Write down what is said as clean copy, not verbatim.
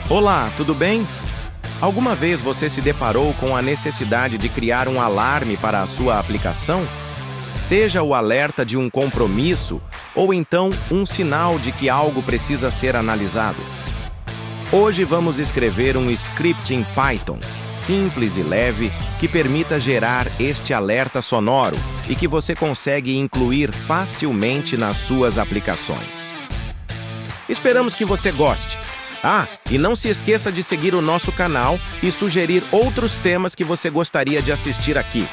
Olá, tudo bem? Alguma vez você se deparou com a necessidade de criar um alarme para a sua aplicação? Seja o alerta de um compromisso ou então um sinal de que algo precisa ser analisado. Hoje vamos escrever um script em Python, simples e leve, que permita gerar este alerta sonoro e que você consegue incluir facilmente nas suas aplicações. Esperamos que você goste. E não se esqueça de seguir o nosso canal e sugerir outros temas que você gostaria de assistir aqui.